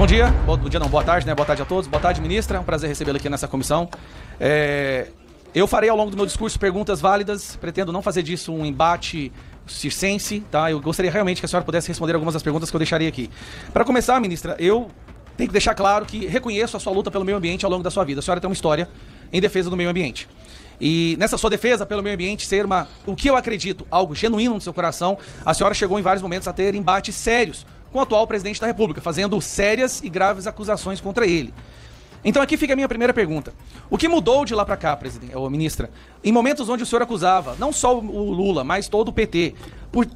Bom dia, boa tarde, né? Boa tarde a todos, boa tarde, ministra, é um prazer recebê-la aqui nessa comissão. Eu farei ao longo do meu discurso perguntas válidas, pretendo não fazer disso um embate circense, tá? Eu gostaria realmente que a senhora pudesse responder algumas das perguntas que eu deixaria aqui. Para começar, ministra, eu tenho que deixar claro que reconheço a sua luta pelo meio ambiente ao longo da sua vida. A senhora tem uma história em defesa do meio ambiente. E nessa sua defesa pelo meio ambiente ser o que eu acredito, algo genuíno no seu coração, a senhora chegou em vários momentos a ter embates sérios com o atual presidente da República, fazendo sérias e graves acusações contra ele. Então aqui fica a minha primeira pergunta. O que mudou de lá para cá, ministra, em momentos onde o senhor acusava, não só o Lula, mas todo o PT, por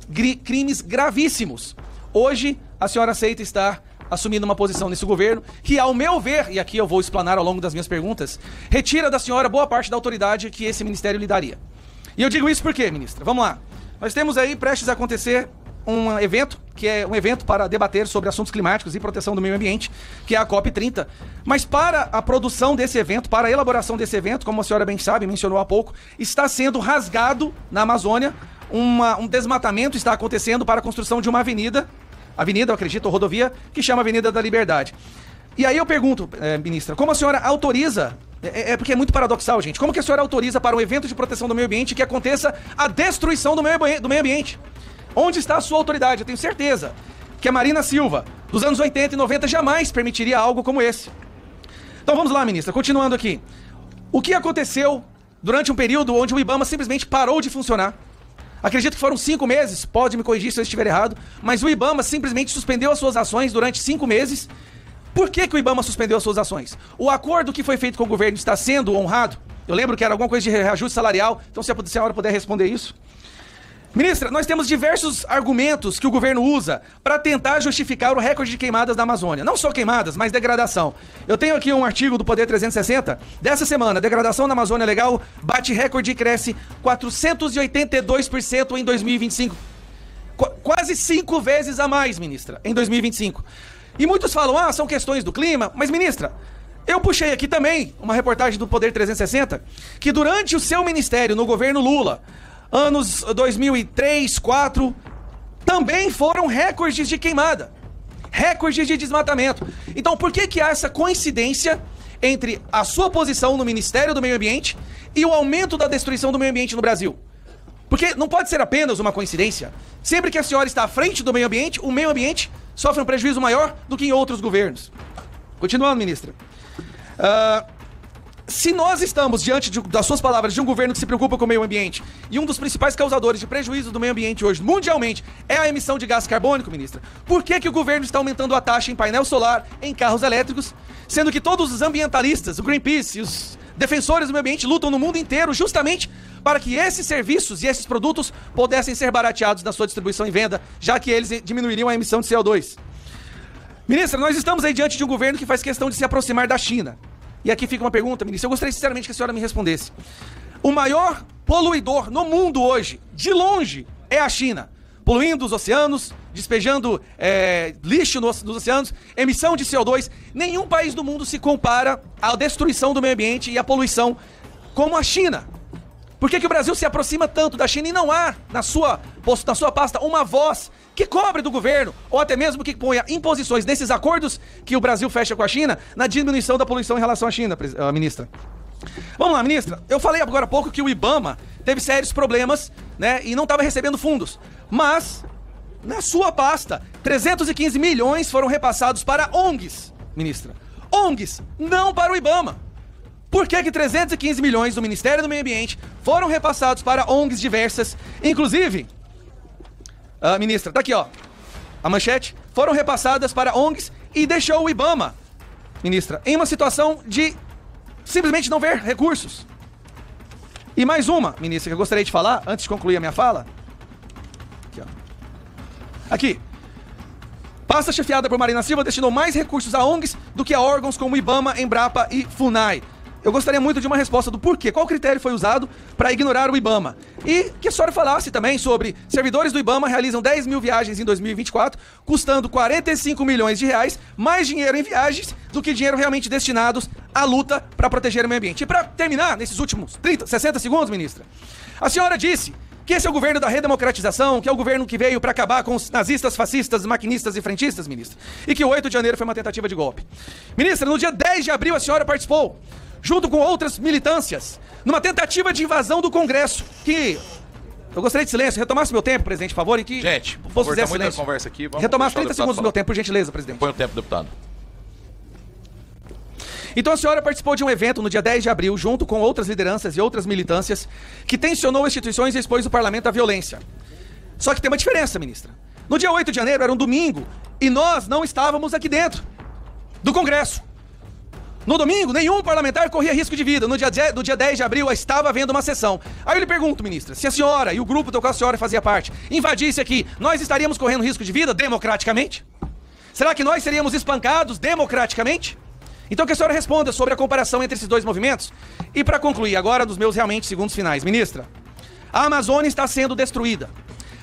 crimes gravíssimos, hoje a senhora aceita estar assumindo uma posição nesse governo que, ao meu ver, e aqui eu vou explanar ao longo das minhas perguntas, retira da senhora boa parte da autoridade que esse ministério lhe daria. E eu digo isso por quê, ministra? Vamos lá. Nós temos aí prestes a acontecer um evento, que é um evento para debater sobre assuntos climáticos e proteção do meio ambiente, que é a COP30. Mas para a produção desse evento, para a elaboração desse evento, como a senhora bem sabe, mencionou há pouco, está sendo rasgado na Amazônia, um desmatamento está acontecendo para a construção de uma avenida, eu acredito, ou rodovia, que chama Avenida da Liberdade. E aí eu pergunto, ministra, como a senhora autoriza, porque é muito paradoxal, gente, como que a senhora autoriza para um evento de proteção do meio ambiente que aconteça a destruição do meio ambiente? Onde está a sua autoridade? Eu tenho certeza que a Marina Silva, dos anos 80 e 90, jamais permitiria algo como esse. Então vamos lá, ministra, continuando aqui. O que aconteceu durante um período onde o IBAMA simplesmente parou de funcionar? Acredito que foram 5 meses, pode me corrigir se eu estiver errado, mas o IBAMA simplesmente suspendeu as suas ações durante 5 meses. Por que o IBAMA suspendeu as suas ações? O acordo que foi feito com o governo está sendo honrado? Eu lembro que era alguma coisa de reajuste salarial, então se a senhora puder responder isso. Ministra, nós temos diversos argumentos que o governo usa para tentar justificar o recorde de queimadas da Amazônia. Não só queimadas, mas degradação. Eu tenho aqui um artigo do Poder 360 dessa semana. Degradação na Amazônia Legal bate recorde e cresce 482% em 2025. Quase 5 vezes a mais, ministra, em 2025. E muitos falam, são questões do clima. Mas, ministra, eu puxei aqui também uma reportagem do Poder 360 que durante o seu ministério no governo Lula, anos 2003, 2004, também foram recordes de queimada, recordes de desmatamento. Então, por que há essa coincidência entre a sua posição no Ministério do Meio Ambiente e o aumento da destruição do meio ambiente no Brasil? Porque não pode ser apenas uma coincidência. Sempre que a senhora está à frente do meio ambiente, o meio ambiente sofre um prejuízo maior do que em outros governos. Continuando, ministra. Se nós estamos diante das suas palavras de um governo que se preocupa com o meio ambiente e um dos principais causadores de prejuízo do meio ambiente hoje, mundialmente, é a emissão de gás carbônico, ministra, por que o governo está aumentando a taxa em painel solar em carros elétricos, sendo que todos os ambientalistas, o Greenpeace e os defensores do meio ambiente lutam no mundo inteiro justamente para que esses serviços e esses produtos pudessem ser barateados na sua distribuição e venda, já que eles diminuiriam a emissão de CO2? Ministra, nós estamos aí diante de um governo que faz questão de se aproximar da China. E aqui fica uma pergunta, ministra. Eu gostaria sinceramente que a senhora me respondesse. O maior poluidor no mundo hoje, de longe, é a China. Poluindo os oceanos, despejando lixo nos oceanos, emissão de CO2. Nenhum país do mundo se compara à destruição do meio ambiente e à poluição como a China. Por que o Brasil se aproxima tanto da China e não há na sua pasta uma voz que cobre do governo, ou até mesmo que ponha imposições nesses acordos que o Brasil fecha com a China, na diminuição da poluição em relação à China, ministra? Vamos lá, ministra. Eu falei agora há pouco que o IBAMA teve sérios problemas, né, e não estava recebendo fundos. Mas, na sua pasta, 315 milhões foram repassados para ONGs, ministra. ONGs, não para o IBAMA. Por que 315 milhões do Ministério do Meio Ambiente foram repassados para ONGs diversas, inclusive... ministra, tá aqui, ó, a manchete, foram repassadas para ONGs e deixou o IBAMA, ministra, em uma situação de simplesmente não ver recursos. E mais uma, ministra, que eu gostaria de falar, antes de concluir a minha fala. Aqui, ó. Aqui. Pasta chefiada por Marina Silva destinou mais recursos a ONGs do que a órgãos como IBAMA, Embrapa e FUNAI. Eu gostaria muito de uma resposta do porquê. Qual critério foi usado para ignorar o IBAMA? E que a senhora falasse também sobre servidores do IBAMA realizam 10 mil viagens em 2024, custando 45 milhões de reais, mais dinheiro em viagens do que dinheiro realmente destinados à luta para proteger o meio ambiente. E para terminar, nesses últimos 60 segundos, ministra, a senhora disse Que esse é o governo da redemocratização, que é o governo que veio para acabar com os nazistas, fascistas, maquinistas e frentistas, ministra. E que o 8 de janeiro foi uma tentativa de golpe. Ministra, no dia 10 de abril a senhora participou, junto com outras militâncias, numa tentativa de invasão do Congresso, que... Eu gostaria de silêncio, retomasse meu tempo, presidente, por favor, e que... Gente, por favor, tá muita conversa aqui. Retomasse 30 segundos do meu tempo, por gentileza, presidente. Põe o tempo, deputado. Então a senhora participou de um evento no dia 10 de abril, junto com outras lideranças e outras militâncias, que tensionou instituições e expôs o parlamento à violência. Só que tem uma diferença, ministra. No dia 8 de janeiro, era um domingo, e nós não estávamos aqui dentro do Congresso. No domingo, nenhum parlamentar corria risco de vida. No dia 10 de abril, estava havendo uma sessão. Aí eu lhe pergunto, ministra, se a senhora e o grupo do qual a senhora fazia parte invadisse aqui, nós estaríamos correndo risco de vida democraticamente? Será que nós seríamos espancados democraticamente? Então que a senhora responda sobre a comparação entre esses dois movimentos. E para concluir, agora dos meus realmente segundos finais. Ministra, a Amazônia está sendo destruída,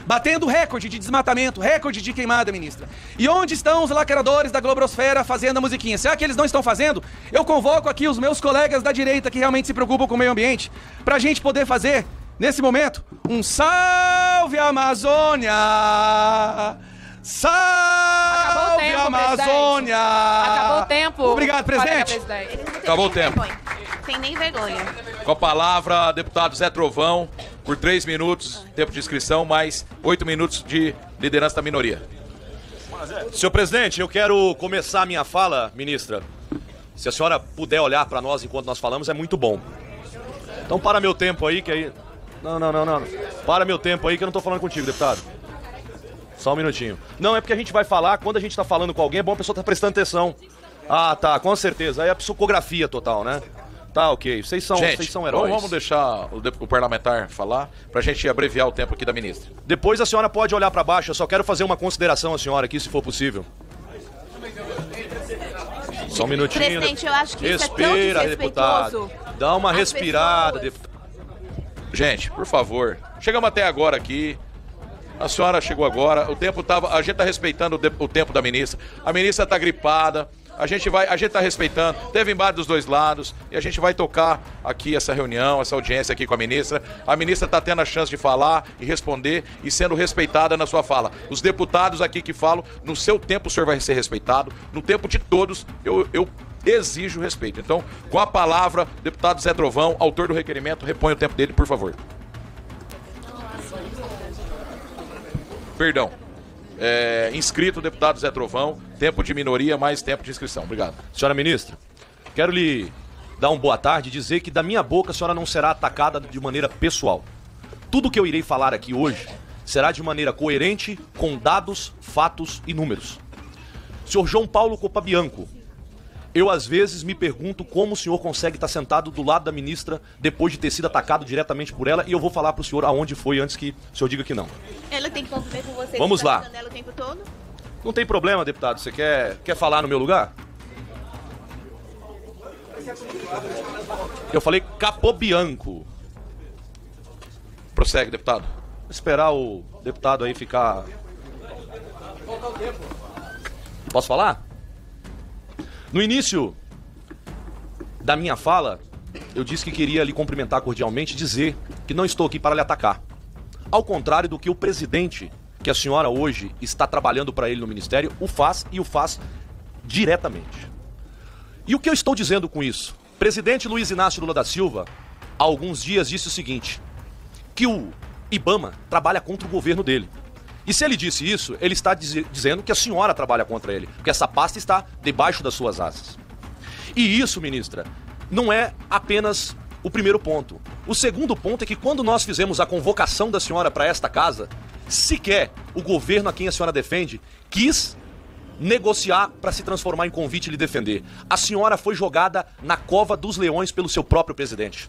batendo recorde de desmatamento, recorde de queimada, ministra. E onde estão os lacradores da Globosfera fazendo a musiquinha? Será que eles não estão fazendo? Eu convoco aqui os meus colegas da direita que realmente se preocupam com o meio ambiente, pra gente poder fazer, nesse momento, um salve Amazônia! Salve tempo, Amazônia! Acabou o tempo. Obrigado, presidente. Acabou o tempo. Tem nem vergonha. Com a palavra, deputado Zé Trovão, por 3 minutos, tempo de inscrição, mais 8 minutos de liderança da minoria. Senhor presidente, eu quero começar a minha fala, ministra. Se a senhora puder olhar para nós enquanto nós falamos, é muito bom. Então para meu tempo aí, que aí... Não. Para meu tempo aí que eu não tô falando contigo, deputado. Só um minutinho. Não, é porque a gente vai falar, quando a gente tá falando com alguém, é bom a pessoa tá prestando atenção. Ah, tá, com certeza. Aí é a psicografia total, né? Tá, ok. Vocês são heróis. Vamos deixar o parlamentar falar, pra gente abreviar o tempo aqui da ministra. Depois a senhora pode olhar pra baixo, eu só quero fazer uma consideração à senhora aqui, se for possível. Só um minutinho. Presidente, eu acho que respira, isso é tão desrespeitoso. deputado. Dá uma respirada, deputado. Gente, por favor, chegamos até agora aqui. A senhora chegou agora, o tempo tava. A gente tá respeitando o tempo da ministra. A ministra tá gripada. A gente tá respeitando. Teve embate dos dois lados. E a gente vai tocar aqui essa reunião, essa audiência aqui com a ministra. A ministra tá tendo a chance de falar e responder e sendo respeitada na sua fala. Os deputados aqui que falam, no seu tempo o senhor vai ser respeitado. No tempo de todos, eu exijo respeito. Então, com a palavra, deputado Zé Trovão, autor do requerimento, repõe o tempo dele, por favor. Perdão. Inscrito o deputado Zé Trovão, tempo de minoria, mais tempo de inscrição. Obrigado. Senhora ministra, quero lhe dar uma boa tarde e dizer que da minha boca a senhora não será atacada de maneira pessoal. Tudo que eu irei falar aqui hoje será de maneira coerente, com dados, fatos e números. Senhor João Paulo Copabianco, eu às vezes me pergunto como o senhor consegue estar sentado do lado da ministra depois de ter sido atacado diretamente por ela, e eu vou falar para o senhor aonde foi antes que o senhor diga que não. Ela tem que conviver com você. Vamos lá. Ela o tempo todo? Não tem problema, deputado. Você quer falar no meu lugar? Eu falei Capobianco. Prossegue, deputado. Vou esperar o deputado aí ficar... Posso falar? No início da minha fala, eu disse que queria lhe cumprimentar cordialmente e dizer que não estou aqui para lhe atacar. Ao contrário do que o presidente, que a senhora hoje está trabalhando para ele no ministério, o faz e o faz diretamente. E o que eu estou dizendo com isso? O presidente Luiz Inácio Lula da Silva, há alguns dias, disse o seguinte, que o IBAMA trabalha contra o governo dele. E se ele disse isso, ele está dizendo que a senhora trabalha contra ele, porque essa pasta está debaixo das suas asas. E isso, ministra, não é apenas o primeiro ponto. O segundo ponto é que quando nós fizemos a convocação da senhora para esta casa, sequer o governo a quem a senhora defende quis negociar para se transformar em convite e lhe defender. A senhora foi jogada na cova dos leões pelo seu próprio presidente.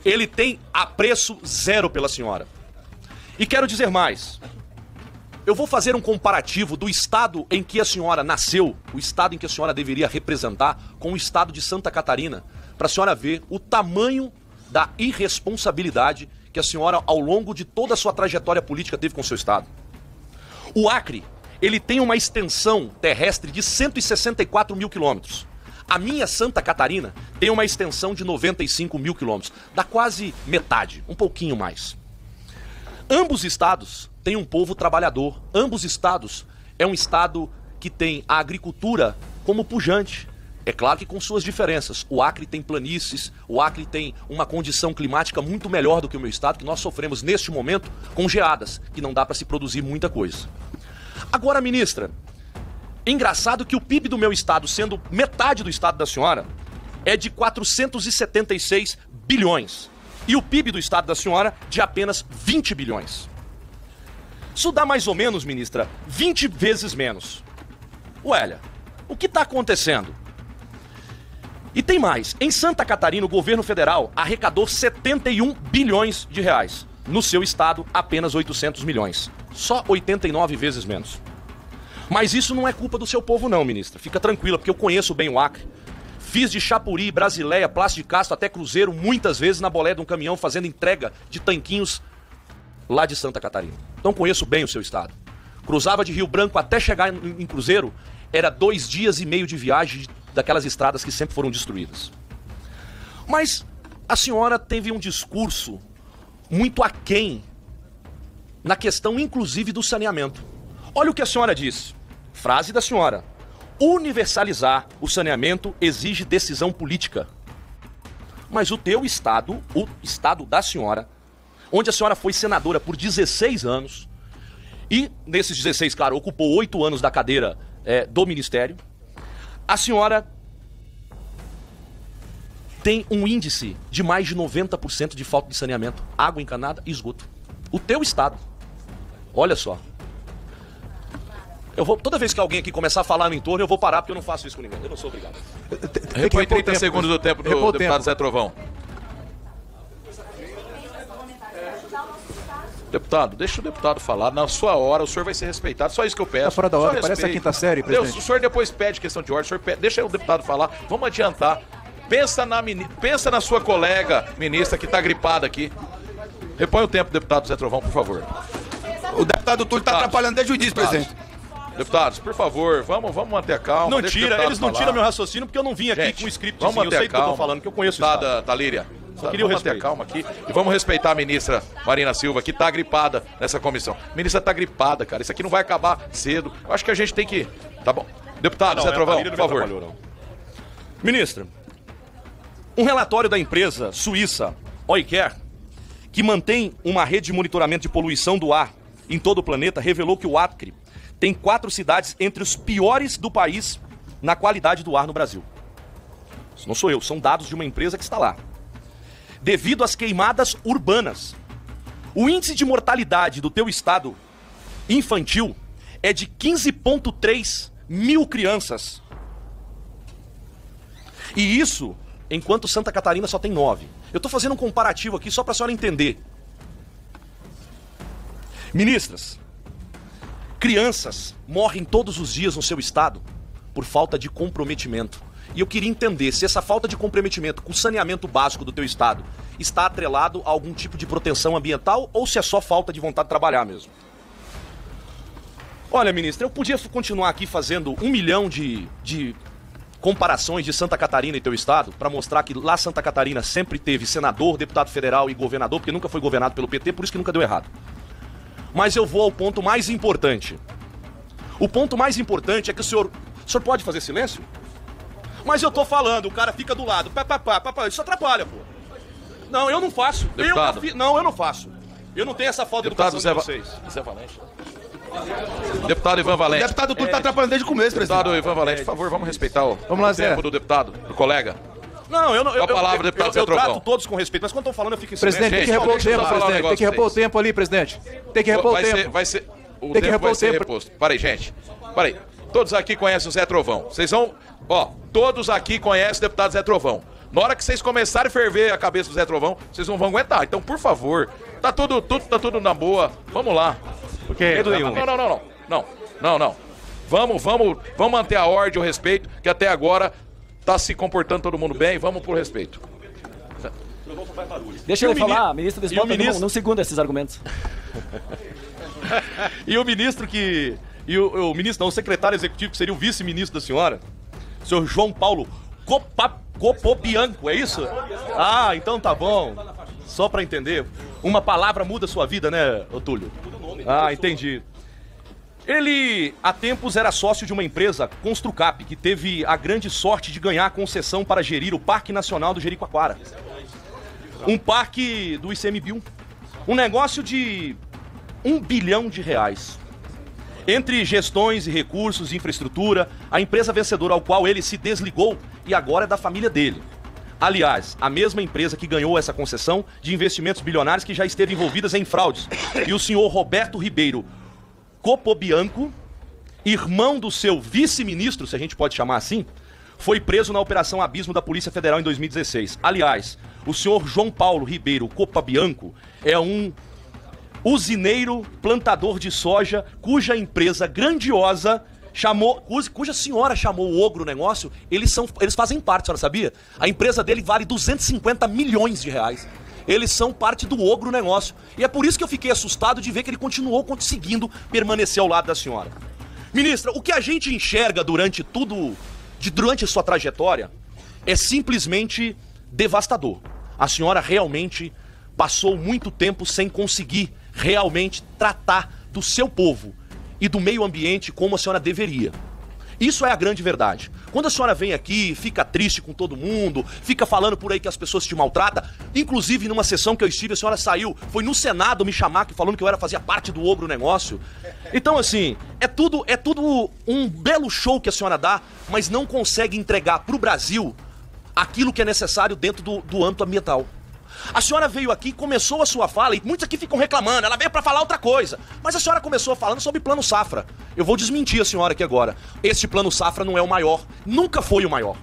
Ele tem apreço zero pela senhora. E quero dizer mais. Eu vou fazer um comparativo do estado em que a senhora nasceu, o estado em que a senhora deveria representar, com o estado de Santa Catarina, para a senhora ver o tamanho da irresponsabilidade que a senhora, ao longo de toda a sua trajetória política, teve com o seu estado. O Acre, ele tem uma extensão terrestre de 164 mil quilômetros. A minha Santa Catarina tem uma extensão de 95 mil quilômetros. Dá quase metade, um pouquinho mais. Ambos estados têm um povo trabalhador. Ambos estados é um estado que tem a agricultura como pujante. É claro que com suas diferenças. O Acre tem planícies, o Acre tem uma condição climática muito melhor do que o meu estado, que nós sofremos neste momento com geadas, que não dá para se produzir muita coisa. Agora, ministra, engraçado que o PIB do meu estado, sendo metade do estado da senhora, é de 476 bilhões. E o PIB do estado da senhora de apenas 20 bilhões. Isso dá mais ou menos, ministra, 20 vezes menos. Uélia, o que está acontecendo? E tem mais. Em Santa Catarina, o governo federal arrecadou 71 bilhões de reais. No seu estado, apenas 800 milhões. Só 89 vezes menos. Mas isso não é culpa do seu povo não, ministra. Fica tranquila, porque eu conheço bem o Acre. Fiz de Chapuri, Brasileia, Plácio de Castro até Cruzeiro muitas vezes na boleia de um caminhão fazendo entrega de tanquinhos lá de Santa Catarina. Então conheço bem o seu estado. Cruzava de Rio Branco até chegar em Cruzeiro, era 2 dias e meio de viagem daquelas estradas que sempre foram destruídas. Mas a senhora teve um discurso muito aquém na questão inclusive do saneamento. Olha o que a senhora disse. Frase da senhora. Universalizar o saneamento exige decisão política. Mas o teu estado, o estado da senhora, onde a senhora foi senadora por 16 anos, e nesses 16, claro, ocupou 8 anos da cadeira do ministério, a senhora tem um índice de mais de 90% de falta de saneamento, água encanada e esgoto. O teu estado. Olha só. Toda vez que alguém aqui começar a falar no entorno, eu vou parar, porque eu não faço isso com ninguém. Eu não sou obrigado. Repõe 30 segundos do tempo do deputado Zé Trovão. Deputado, deixa o deputado falar. Na sua hora, o senhor vai ser respeitado. Só isso que eu peço. Tá fora da hora, parece a quinta série, presidente. Deus, o senhor depois pede questão de ordem, o senhor pede, deixa o deputado falar. Vamos adiantar. Pensa na sua colega ministra que está gripada aqui. Repõe o tempo, deputado Zé Trovão, por favor. O deputado Túlio está atrapalhando desde o início, presidente. Deputados, por favor, vamos manter a calma. Eles não tiram meu raciocínio porque eu não vim aqui com o scriptzinho. Vamos manter eu sei a calma. Do que eu tô falando, que eu conheço o Estado. Talíria. Vamos manter a calma aqui e vamos respeitar a ministra Marina Silva, que está gripada nessa comissão. A ministra está gripada, cara. Isso aqui não vai acabar cedo. Eu acho que a gente tem que... Tá bom. Deputado Zé Trovão, por favor. Ministra, um relatório da empresa suíça Oiker, que mantém uma rede de monitoramento de poluição do ar em todo o planeta, revelou que o Acre tem 4 cidades entre os piores do país na qualidade do ar no Brasil. Isso não sou eu, são dados de uma empresa que está lá. Devido às queimadas urbanas, o índice de mortalidade do teu estado infantil é de 15,3 mil crianças. E isso, enquanto Santa Catarina só tem 9. Eu estou fazendo um comparativo aqui só para a senhora entender. Ministras, crianças morrem todos os dias no seu estado por falta de comprometimento. E eu queria entender se essa falta de comprometimento com o saneamento básico do teu estado está atrelado a algum tipo de proteção ambiental ou se é só falta de vontade de trabalhar mesmo. Olha, ministra, eu podia continuar aqui fazendo 1 milhão de comparações de Santa Catarina e teu estado para mostrar que lá Santa Catarina sempre teve senador, deputado federal e governador, porque nunca foi governado pelo PT, por isso que nunca deu errado. Mas eu vou ao ponto mais importante. O ponto mais importante é que o senhor pode fazer silêncio? Mas eu tô falando, o cara fica do lado. Isso atrapalha, pô. Não, eu não faço. Não, eu não faço. Eu não tenho essa falta de educação de vocês. Zé Valente. Deputado Ivan Valente. O deputado Túlio tá atrapalhando desde o começo, presidente. Deputado Ivan Valente, por favor, vamos respeitar o tempo do deputado, do colega. Não, eu não. A palavra, deputado Zé Trovão. Eu trato todos com respeito, mas quando estão falando eu fico em silêncio. Presidente, tem que repor o tempo, presidente. Tem que repor o tempo ali, presidente. Tem que repor o tempo. O tempo vai ser reposto. Parei, gente. Parei. Todos aqui conhecem o Zé Trovão. Vocês vão... todos aqui conhecem o deputado Zé Trovão. Na hora que vocês começarem a ferver a cabeça do Zé Trovão, vocês não vão aguentar. Então, por favor, tá tudo na boa. Vamos lá. Porque... Não. Vamos manter a ordem, o respeito, que até agora tá se comportando todo mundo bem. Vamos por respeito. Deixa ele falar, ministro Desmonta, não segunda esses argumentos. E o ministro que... o secretário executivo, que seria o vice-ministro da senhora, o senhor João Paulo Copobianco, é isso? Ah, então tá bom. Só para entender. Uma palavra muda a sua vida, né, Otúlio? Muda o nome. Ah, entendi. Ele, há tempos, era sócio de uma empresa, Construcap, que teve a grande sorte de ganhar a concessão para gerir o Parque Nacional do Jericoacoara. Um parque do ICMBio. Um negócio de R$1 bilhão. Entre gestões e recursos e infraestrutura, a empresa vencedora ao qual ele se desligou e agora é da família dele. Aliás, a mesma empresa que ganhou essa concessão de investimentos bilionários que já esteve envolvidas em fraudes. E o senhor Roberto Ribeiro Copobianco, irmão do seu vice-ministro, se a gente pode chamar assim, foi preso na Operação Abismo da Polícia Federal em 2016. Aliás, o senhor João Paulo Ribeiro Copobianco é um usineiro plantador de soja cuja empresa grandiosa cuja senhora chamou o Ogro Negócio, eles fazem parte, a senhora sabia? A empresa dele vale R$250 milhões. Eles são parte do Ogro Negócio. E é por isso que eu fiquei assustado de ver que ele continuou conseguindo permanecer ao lado da senhora. Ministra, o que a gente enxerga durante a sua trajetória é simplesmente devastador. A senhora realmente passou muito tempo sem conseguir realmente tratar do seu povo e do meio ambiente como a senhora deveria. Isso é a grande verdade. Quando a senhora vem aqui, fica triste com todo mundo, fica falando por aí que as pessoas te maltratam, inclusive numa sessão que eu estive, a senhora saiu, foi no Senado me chamar, falando que eu fazia parte do Ogro Negócio. Então, assim, é tudo um belo show que a senhora dá, mas não consegue entregar pro Brasil aquilo que é necessário dentro do âmbito ambiental. A senhora veio aqui, começou a sua fala, e muitos aqui ficam reclamando, ela veio pra falar outra coisa. Mas a senhora começou falando sobre Plano Safra. Eu vou desmentir a senhora aqui agora. Este Plano Safra não é o maior, nunca foi o maior.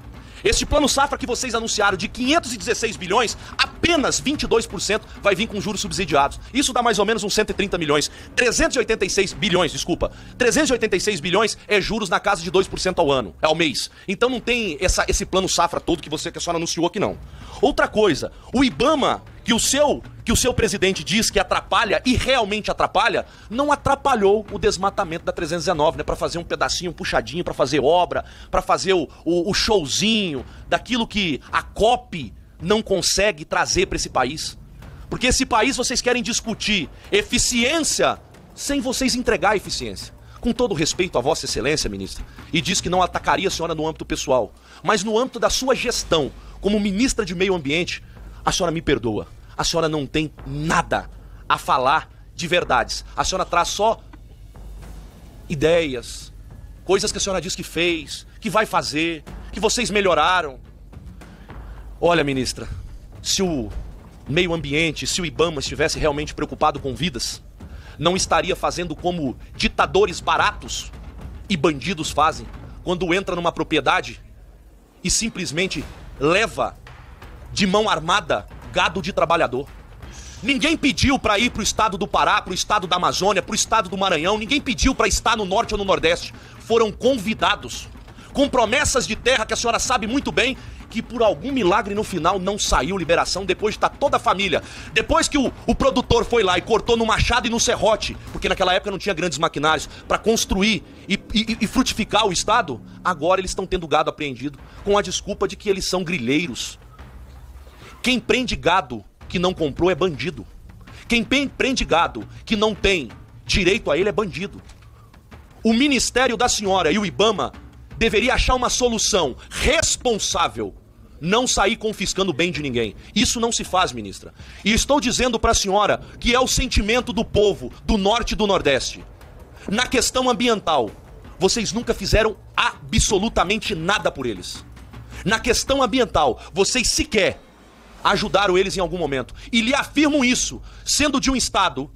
Este Plano Safra que vocês anunciaram de 516 bilhões, apenas 22% vai vir com juros subsidiados. Isso dá mais ou menos uns 130 milhões. 386 bilhões é juros na casa de 2% ao mês. Então não tem esse Plano Safra todo que a senhora anunciou aqui não. Outra coisa, o IBAMA, que o seu presidente diz que atrapalha e realmente atrapalha, não atrapalhou o desmatamento da 319, né? Pra fazer um pedacinho puxadinho, pra fazer obra, pra fazer o showzinho daquilo que a COP não consegue trazer pra esse país. Porque esse país vocês querem discutir eficiência sem vocês entregar a eficiência. Com todo respeito à Vossa Excelência, ministra, e diz que não atacaria a senhora no âmbito pessoal, mas no âmbito da sua gestão, como ministra de Meio Ambiente, a senhora me perdoa. A senhora não tem nada a falar de verdades. A senhora traz só ideias, coisas que a senhora diz que fez, que vai fazer, que vocês melhoraram. Olha, ministra, se o meio ambiente, se o IBAMA estivesse realmente preocupado com vidas, não estaria fazendo como ditadores baratos e bandidos fazem, quando entra numa propriedade e simplesmente leva de mão armada gado de trabalhador. Ninguém pediu para ir pro estado do Pará, pro estado da Amazônia, pro estado do Maranhão, ninguém pediu para estar no norte ou no nordeste. Foram convidados, com promessas de terra que a senhora sabe muito bem que por algum milagre no final não saiu liberação depois de estar toda a família. Depois que o produtor foi lá e cortou no machado e no serrote, porque naquela época não tinha grandes maquinários para construir e frutificar o estado, agora eles estão tendo gado apreendido com a desculpa de que eles são grileiros. Quem prende gado que não comprou é bandido. Quem prende gado que não tem direito a ele é bandido. O Ministério da Senhora e o IBAMA deveria achar uma solução responsável, não sair confiscando o bem de ninguém. Isso não se faz, ministra. E estou dizendo para a senhora que é o sentimento do povo do norte e do nordeste. Na questão ambiental, vocês nunca fizeram absolutamente nada por eles. Na questão ambiental, vocês sequer ajudaram eles em algum momento. E lhe afirmo isso, sendo de um estado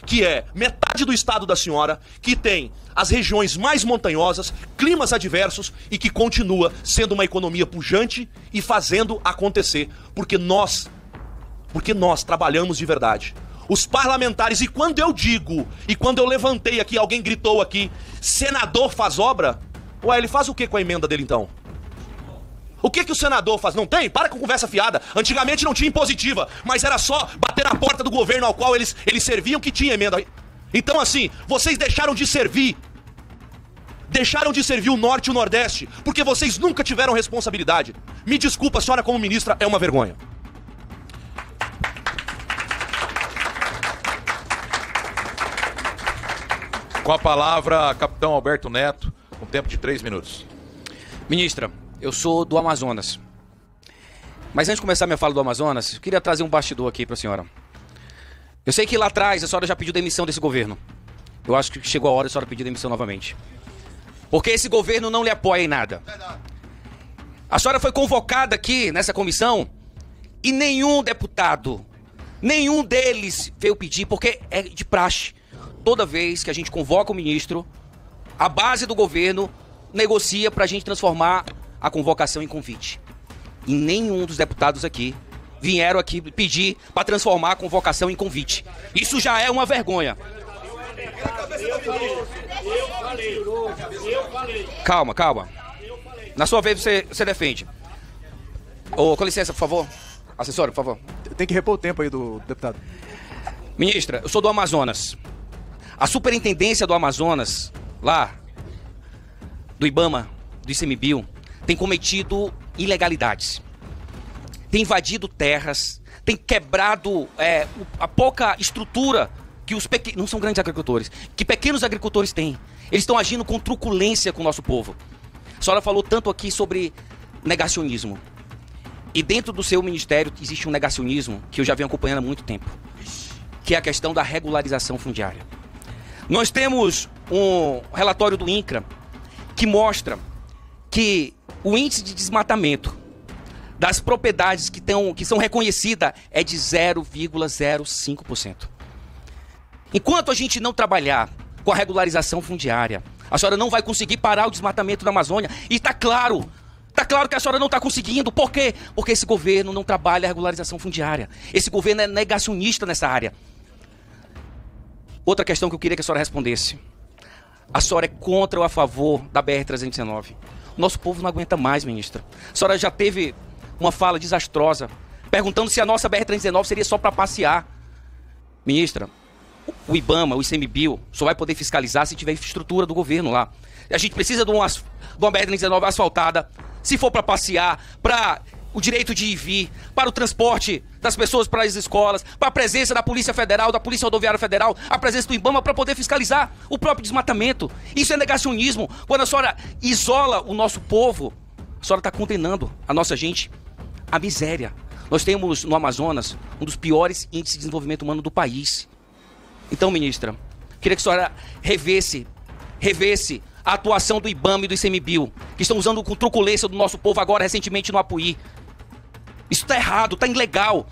que é metade do estado da senhora, que tem as regiões mais montanhosas, climas adversos e que continua sendo uma economia pujante e fazendo acontecer. Porque nós trabalhamos de verdade. Os parlamentares, e quando eu digo, e quando eu levantei aqui, alguém gritou aqui, senador faz obra? Ué, ele faz o que com a emenda dele então? O que o senador faz? Não tem? Para com conversa fiada. Antigamente não tinha impositiva, mas era só bater na porta do governo ao qual eles serviam que tinha emenda. Então assim, vocês deixaram de servir o norte e o nordeste, porque vocês nunca tiveram responsabilidade. Me desculpa, a senhora como ministra é uma vergonha. Com a palavra, capitão Alberto Neto, com tempo de 3 minutos. Ministra, eu sou do Amazonas. Mas antes de começar minha fala do Amazonas, eu queria trazer um bastidor aqui para a senhora. Eu sei que lá atrás a senhora já pediu demissão desse governo. Eu acho que chegou a hora de a senhora pedir demissão novamente. Porque esse governo não lhe apoia em nada. A senhora foi convocada aqui nessa comissão e nenhum deputado, nenhum deles veio pedir, porque é de praxe. Toda vez que a gente convoca o ministro, a base do governo negocia pra gente transformar a convocação em convite. E nenhum dos deputados aqui vieram aqui pedir para transformar a convocação em convite. Isso já é uma vergonha. Calma, calma. Na sua vez você defende. Com licença, por favor. Assessora, por favor. Tem que repor o tempo aí do deputado. Ministra, eu sou do Amazonas. A superintendência do Amazonas, lá, do IBAMA, do ICMBio, tem cometido ilegalidades. Tem invadido terras, tem quebrado a pouca estrutura que os pequenos, não são grandes agricultores, que pequenos agricultores têm. Eles estão agindo com truculência com o nosso povo. A senhora falou tanto aqui sobre negacionismo. E dentro do seu ministério existe um negacionismo que eu já venho acompanhando há muito tempo, que é a questão da regularização fundiária. Nós temos um relatório do INCRA que mostra que o índice de desmatamento das propriedades que são reconhecidas é de 0,05%. Enquanto a gente não trabalhar com a regularização fundiária, a senhora não vai conseguir parar o desmatamento da Amazônia. E está claro que a senhora não está conseguindo. Por quê? Porque esse governo não trabalha a regularização fundiária. Esse governo é negacionista nessa área. Outra questão que eu queria que a senhora respondesse. A senhora é contra ou a favor da BR-319? Nosso povo não aguenta mais, ministra. A senhora já teve uma fala desastrosa, perguntando se a nossa BR-319 seria só para passear. Ministra, o IBAMA, o ICMBio, só vai poder fiscalizar se tiver infraestrutura do governo lá. A gente precisa de uma BR-319 asfaltada, se for para passear, para o direito de ir e vir, para o transporte das pessoas para as escolas, para a presença da Polícia Federal, da Polícia Rodoviária Federal, a presença do IBAMA para poder fiscalizar o próprio desmatamento. Isso é negacionismo. Quando a senhora isola o nosso povo, a senhora está condenando a nossa gente à miséria. Nós temos no Amazonas um dos piores índices de desenvolvimento humano do país. Então, ministra, queria que a senhora revesse a atuação do IBAMA e do ICMBio, que estão usando com truculência do nosso povo agora, recentemente, no Apuí. Isso está errado, está ilegal.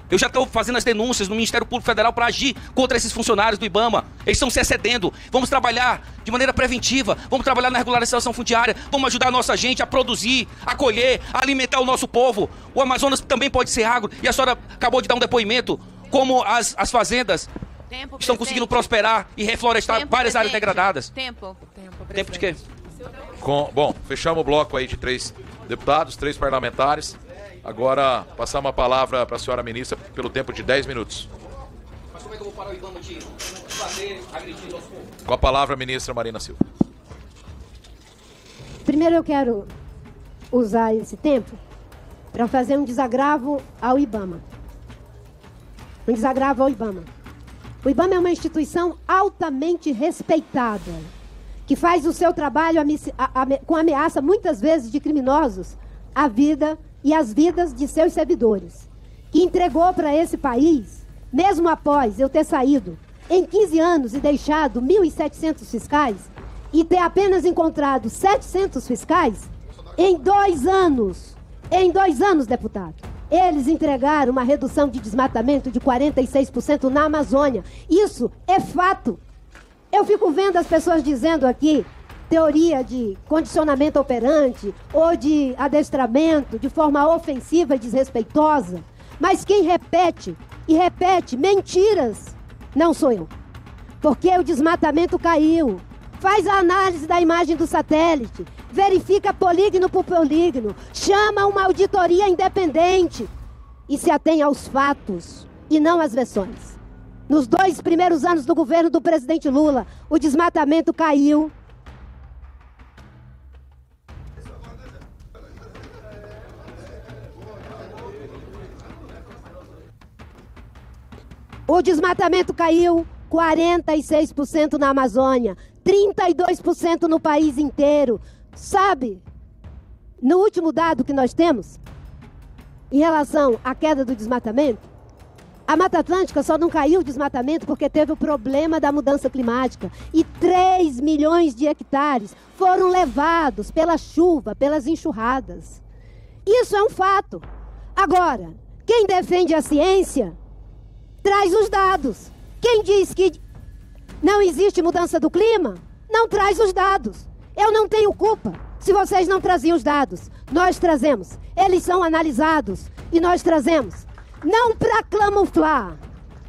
Eu já estou fazendo as denúncias no Ministério Público Federal para agir contra esses funcionários do IBAMA. Eles estão se excedendo. Vamos trabalhar de maneira preventiva, vamos trabalhar na regularização fundiária, vamos ajudar a nossa gente a produzir, a colher, a alimentar o nosso povo. O Amazonas também pode ser agro. E a senhora acabou de dar um depoimento, como as fazendas estão conseguindo prosperar e reflorestar várias áreas degradadas. Tempo de quê? Bom, fechamos o bloco aí de 3 deputados, 3 parlamentares. Agora, passamos a palavra para a senhora ministra pelo tempo de 10 minutos. Mas como é que eu vou parar o IBAMA de fazer, agredir o nosso povo? Com a palavra, a ministra Marina Silva. Primeiro eu quero usar esse tempo para fazer um desagravo ao IBAMA. Um desagravo ao IBAMA. O IBAMA é uma instituição altamente respeitada, que faz o seu trabalho com ameaça, muitas vezes, de criminosos, à vida e às vidas de seus servidores, que entregou para esse país, mesmo após eu ter saído em 15 anos e deixado 1.700 fiscais, e ter apenas encontrado 700 fiscais, em 2 anos, deputado, eles entregaram uma redução de desmatamento de 46% na Amazônia. Isso é fato. Eu fico vendo as pessoas dizendo aqui teoria de condicionamento operante ou de adestramento de forma ofensiva e desrespeitosa, mas quem repete mentiras não sou eu, porque o desmatamento caiu. Faz a análise da imagem do satélite, verifica polígono por polígono, chama uma auditoria independente e se atém aos fatos e não às versões. Nos 2 primeiros anos do governo do presidente Lula, o desmatamento caiu. O desmatamento caiu 46% na Amazônia, 32% no país inteiro. Sabe, no último dado que nós temos, em relação à queda do desmatamento, a Mata Atlântica só não caiu o desmatamento porque teve o problema da mudança climática. E 3 milhões de hectares foram levados pela chuva, pelas enxurradas. Isso é um fato. Agora, quem defende a ciência traz os dados. Quem diz que não existe mudança do clima, não traz os dados. Eu não tenho culpa se vocês não traziam os dados. Nós trazemos. Eles são analisados e nós trazemos. Não para camuflar,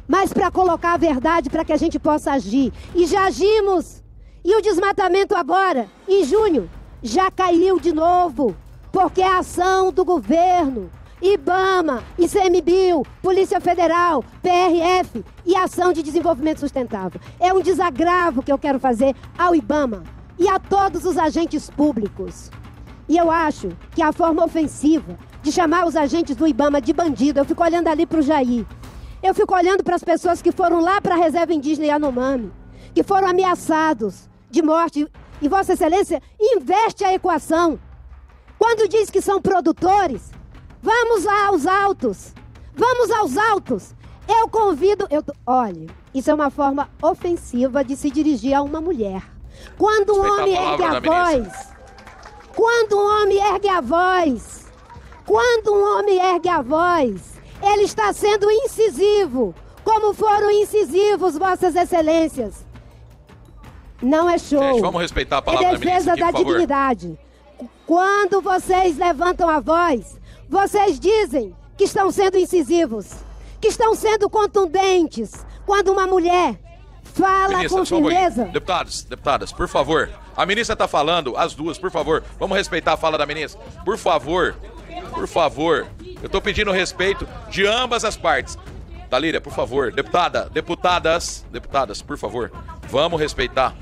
mas para colocar a verdade para que a gente possa agir. E já agimos. E o desmatamento agora, em junho, já caiu de novo. Porque é a ação do governo, IBAMA, ICMBio, Polícia Federal, PRF e Ação de Desenvolvimento Sustentável. É um desagravo que eu quero fazer ao IBAMA e a todos os agentes públicos. E eu acho que a forma ofensiva de chamar os agentes do IBAMA de bandido, eu fico olhando ali para o Jair, eu fico olhando para as pessoas que foram lá para a reserva indígena Yanomami, que foram ameaçados de morte, e Vossa Excelência inverte a equação. Quando diz que são produtores, vamos lá aos autos, vamos aos autos. Eu convido, olha, isso é uma forma ofensiva de se dirigir a uma mulher. Quando um homem ergue a voz, quando um homem ergue a voz, quando um homem ergue a voz, ele está sendo incisivo, como foram incisivos Vossas Excelências. Não é show. Gente, vamos respeitar a palavra da ministra aqui, por favor. É defesa da dignidade. Quando vocês levantam a voz, vocês dizem que estão sendo incisivos, que estão sendo contundentes. Quando uma mulher fala ministra, com firmeza... Deputadas, por favor. A ministra está falando, as duas, por favor. Vamos respeitar a fala da ministra. Por favor. Eu estou pedindo respeito de ambas as partes. Talíria, por favor. Deputadas, por favor. Vamos respeitar.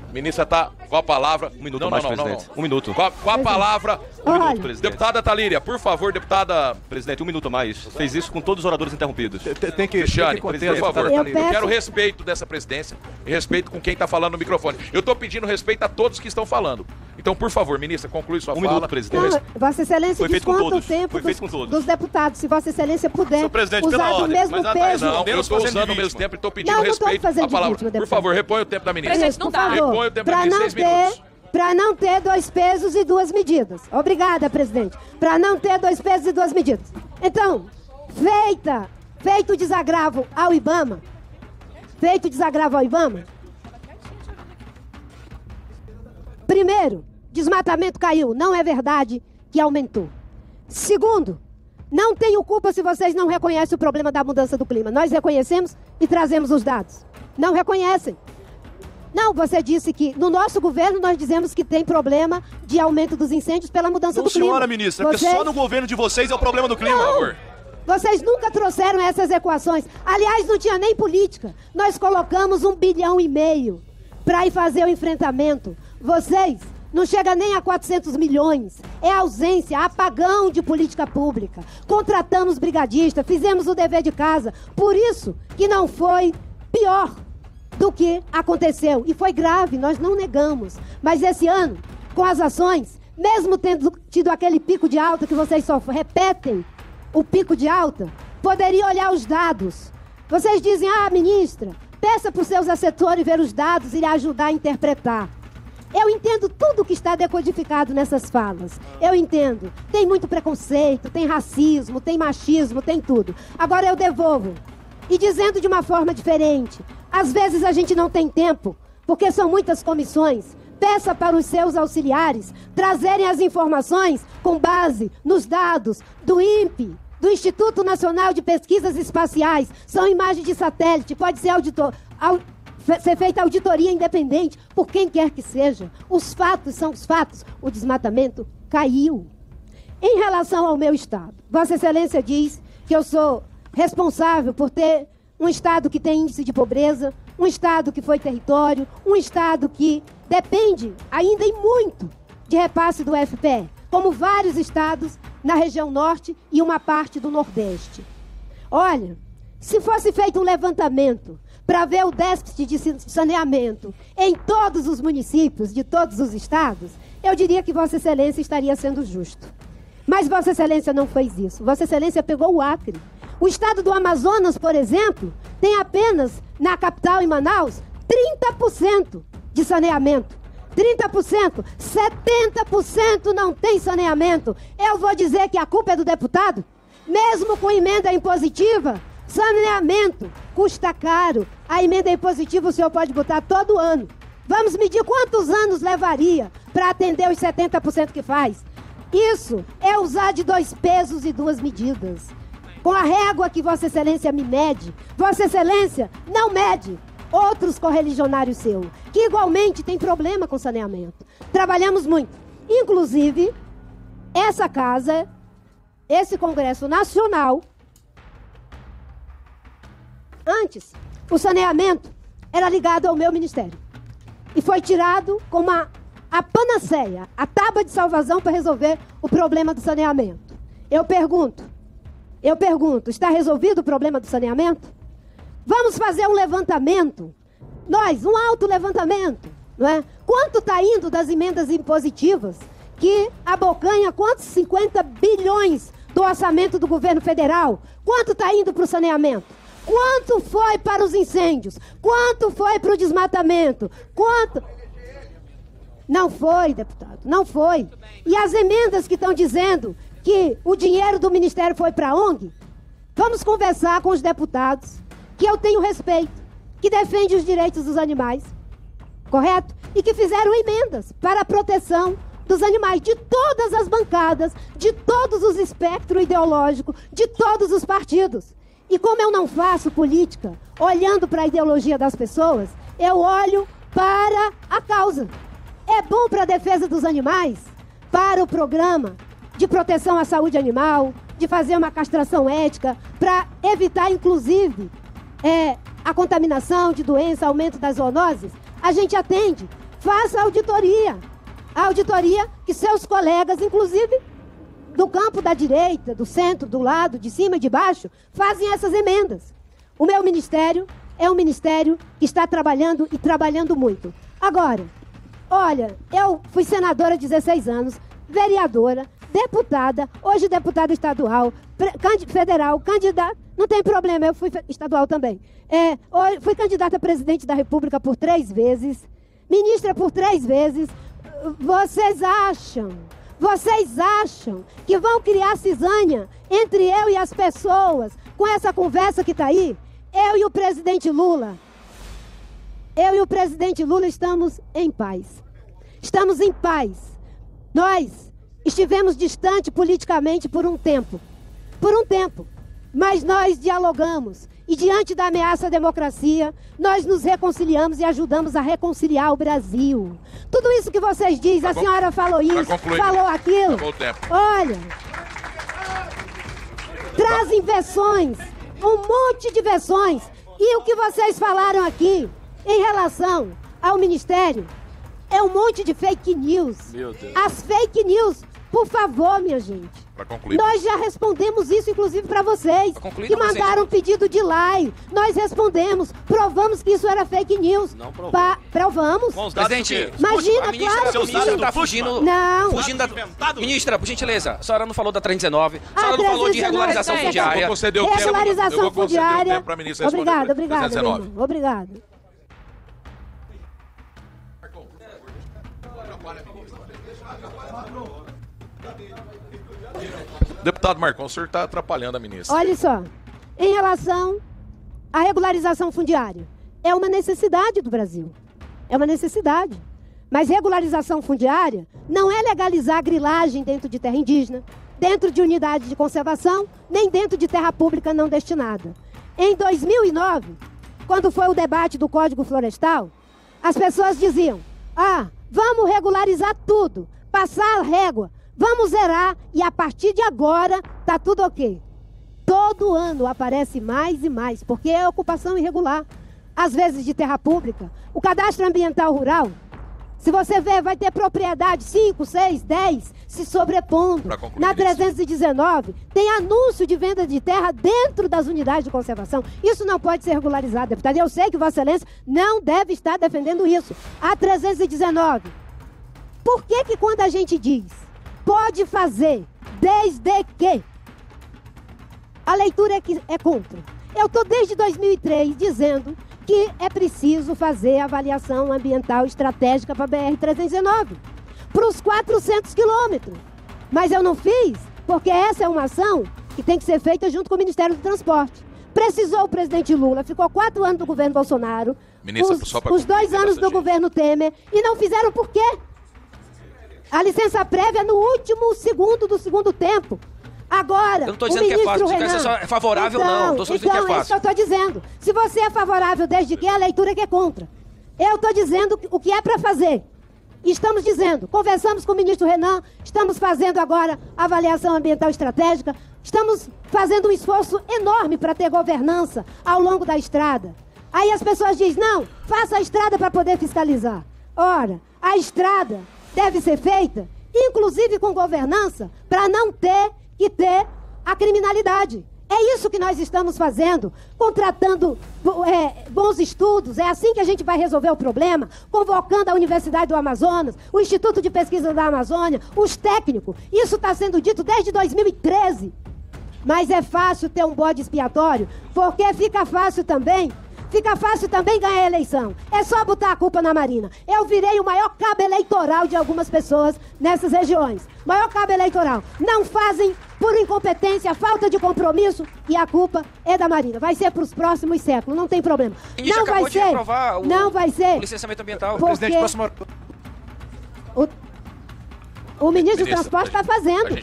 A ministra está com a palavra. Um minuto mais, presidente. Um minuto. Com a palavra. Um minuto, presidente. Deputada Talíria, por favor, deputada. Presidente, um minuto mais. Fez isso com todos os oradores interrompidos. Tem que por favor. Eu quero respeito dessa presidência e respeito com quem está falando no microfone. Eu estou pedindo respeito a todos que estão falando. Então, por favor, ministra, conclui sua fala. Minuto, presidente. Não, Vossa Excelência desconta o tempo dos deputados. Se Vossa Excelência puder usar do mesmo peso. Não, eu estou usando o mesmo tempo e estou pedindo respeito à palavra. Por favor, repõe o tempo da ministra. Presidente, por favor. Para não ter 2 pesos e 2 medidas. Obrigada, presidente. Para não ter 2 pesos e 2 medidas. Então, feito o desagravo ao IBAMA, primeiro, desmatamento caiu. Não é verdade que aumentou. Segundo, não tenho culpa se vocês não reconhecem o problema da mudança do clima. Nós reconhecemos e trazemos os dados. Não reconhecem. Não, você disse que no nosso governo nós dizemos que tem problema de aumento dos incêndios pela mudança do clima. Não, senhora ministra, porque só no governo de vocês é o problema do clima. Não, por favor. Vocês nunca trouxeram essas equações. Aliás, não tinha nem política. Nós colocamos 1,5 bilhão para ir fazer o enfrentamento. Vocês não chegam nem a 400 milhões. É ausência, apagão de política pública. Contratamos brigadistas, fizemos o dever de casa. Por isso que não foi pior do que aconteceu. E foi grave, nós não negamos. Mas esse ano, com as ações, mesmo tendo tido aquele pico de alta que vocês só repetem, o pico de alta, poderia olhar os dados. Vocês dizem, ministra, peça para os seus assessores ver os dados e lhe ajudar a interpretar. Eu entendo tudo que está decodificado nessas falas. Eu entendo. Tem muito preconceito, tem racismo, tem machismo, tem tudo. Agora eu devolvo. E dizendo de uma forma diferente, às vezes a gente não tem tempo, porque são muitas comissões. Peça para os seus auxiliares trazerem as informações com base nos dados do INPE, do Instituto Nacional de Pesquisas Espaciais. São imagens de satélite, pode ser ser feita auditoria independente por quem quer que seja. Os fatos são os fatos. O desmatamento caiu. Em relação ao meu estado, Vossa Excelência diz que eu sou responsável por ter um estado que tem índice de pobreza, um estado que foi território, um estado que depende ainda e muito de repasse do FPE, como vários estados na região norte e uma parte do nordeste. Olha, Se fosse feito um levantamento para ver o déficit de saneamento em todos os municípios, de todos os estados, eu diria que Vossa Excelência estaria sendo justo. Mas Vossa Excelência não fez isso. Vossa Excelência pegou o Acre. O estado do Amazonas, por exemplo, tem apenas, na capital, em Manaus, 30% de saneamento. 30%, 70% não tem saneamento. Eu vou dizer que a culpa é do deputado? Mesmo com emenda impositiva, saneamento custa caro. A emenda impositiva o senhor pode botar todo ano. Vamos medir quantos anos levaria para atender os 70% que faz. Isso é usar de 2 pesos e 2 medidas. Com a régua que Vossa Excelência me mede, Vossa Excelência não mede outros correligionários seus, que igualmente tem problema com saneamento. Trabalhamos muito. Inclusive, essa casa, esse Congresso Nacional, antes, o saneamento era ligado ao meu ministério. E foi tirado como a panaceia, a tábua de salvação para resolver o problema do saneamento. Eu pergunto, está resolvido o problema do saneamento? Vamos fazer um levantamento, um auto-levantamento, não é? Quanto está indo das emendas impositivas que abocanha quantos 50 bilhões do orçamento do governo federal? Quanto está indo para o saneamento? Quanto foi para os incêndios? Quanto foi para o desmatamento? Quanto? Não foi, deputado, não foi. E as emendas que estão dizendo que o dinheiro do Ministério foi para a ONG? Vamos conversar com os deputados, que eu tenho respeito, que defendem os direitos dos animais, correto? E que fizeram emendas para a proteção dos animais, de todas as bancadas, de todos os espectros ideológicos, de todos os partidos. E como eu não faço política olhando para a ideologia das pessoas, eu olho para a causa. É bom para a defesa dos animais, para o programa de proteção à saúde animal, de fazer uma castração ética, para evitar, inclusive, a contaminação de doença, aumento das zoonoses. A gente atende. Faça auditoria. A auditoria que seus colegas, inclusive, do campo da direita, do centro, do lado, de cima e de baixo, fazem essas emendas. O meu ministério é um ministério que está trabalhando e trabalhando muito. Agora, olha, eu fui senadora há 16 anos, vereadora, deputada, hoje deputada estadual, federal, candidata, não tem problema, eu fui estadual também. Fui candidata a presidente da República por 3 vezes, ministra por 3 vezes. Vocês acham que vão criar cisanha entre eu e as pessoas com essa conversa que está aí? Eu e o presidente Lula estamos em paz. Estamos em paz. Nós estivemos distantes politicamente por um tempo. Mas nós dialogamos. E diante da ameaça à democracia, nós nos reconciliamos e ajudamos a reconciliar o Brasil. Tudo isso que vocês dizem, a senhora falou isso, falou aquilo. Olha, trazem versões, um monte de versões. E o que vocês falaram aqui em relação ao Ministério é um monte de fake news. Meu Deus. As fake news, por favor, minha gente. Nós já respondemos isso, inclusive, para vocês, que mandaram um pedido de live. Nós respondemos, provamos que isso era fake news. Não provou. Provamos. Presidente, imagina, a ministra, claro que sim. Tá fugindo. Não. Ministra, por gentileza, a senhora não falou da 319, a senhora não falou de regularização fundiária. Eu vou conceder o tempo. Regularização fundiária. Para a ministra responder. Obrigado. Obrigado. Deputado Marcon, o senhor está atrapalhando a ministra. Olha só, em relação à regularização fundiária, é uma necessidade do Brasil. É uma necessidade. Mas regularização fundiária não é legalizar grilagem dentro de terra indígena, dentro de unidade de conservação, nem dentro de terra pública não destinada. Em 2009, quando foi o debate do Código Florestal, as pessoas diziam, vamos regularizar tudo, passar a régua, vamos zerar e a partir de agora tá tudo ok. Todo ano aparece mais e mais, porque é ocupação irregular. Às vezes de terra pública. O cadastro ambiental rural Se você ver, vai ter propriedade 5, 6, 10 se sobrepondo. Na 319, tem anúncio de venda de terra dentro das unidades de conservação. Isso não pode ser regularizado, deputado. Eu sei que Vossa Excelência não deve estar defendendo isso. A 319. Por que quando a gente diz pode fazer, desde que a leitura é contra? Eu estou desde 2003 dizendo que é preciso fazer avaliação ambiental estratégica para a BR-319, para os 400 quilômetros. Mas eu não fiz, porque essa é uma ação que tem que ser feita junto com o Ministério do Transporte. Precisou o presidente Lula, ficou 4 anos do governo Bolsonaro, os 2 anos do governo Temer, e não fizeram por quê? A licença prévia no último segundo do segundo tempo. Agora, eu não estou dizendo que é fácil, se é favorável ou não. Estou dizendo que é fácil. É isso que eu estou dizendo. Se você é favorável desde que a leitura que é contra. Eu estou dizendo o que é para fazer. Estamos dizendo, conversamos com o ministro Renan, estamos fazendo agora avaliação ambiental estratégica, estamos fazendo um esforço enorme para ter governança ao longo da estrada. Aí as pessoas dizem, não, faça a estrada para poder fiscalizar. Ora, a estrada deve ser feita, inclusive com governança, para não ter que ter a criminalidade. É isso que nós estamos fazendo, contratando bons estudos, é assim que a gente vai resolver o problema, convocando a Universidade do Amazonas, o Instituto de Pesquisa da Amazônia, os técnicos. Isso está sendo dito desde 2013. Mas é fácil ter um bode expiatório, porque fica fácil também ganhar a eleição. É só botar a culpa na Marina. Eu virei o maior cabo eleitoral de algumas pessoas nessas regiões. Maior cabo eleitoral. Não fazem por incompetência, falta de compromisso, e a culpa é da Marina. Vai ser para os próximos séculos, não tem problema. Não vai ser. Não vai ser. O licenciamento ambiental. Porque o ministro do Transporte está fazendo.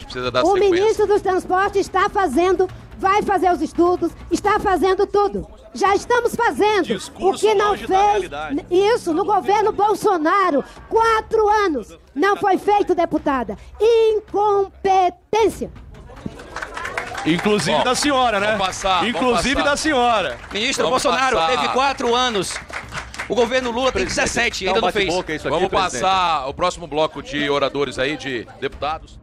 O ministro dos Transportes está fazendo, vai fazer os estudos, está fazendo tudo. Já estamos fazendo. Discurso o que não fez. Isso, no governo Bolsonaro, 4 anos. Não foi feito, deputada. Incompetência. Inclusive da senhora, né? Inclusive da senhora. Ministro Bolsonaro teve 4 anos. O governo Lula tem 17, ainda não fez. Vamos passar o próximo bloco de oradores aí, de deputados.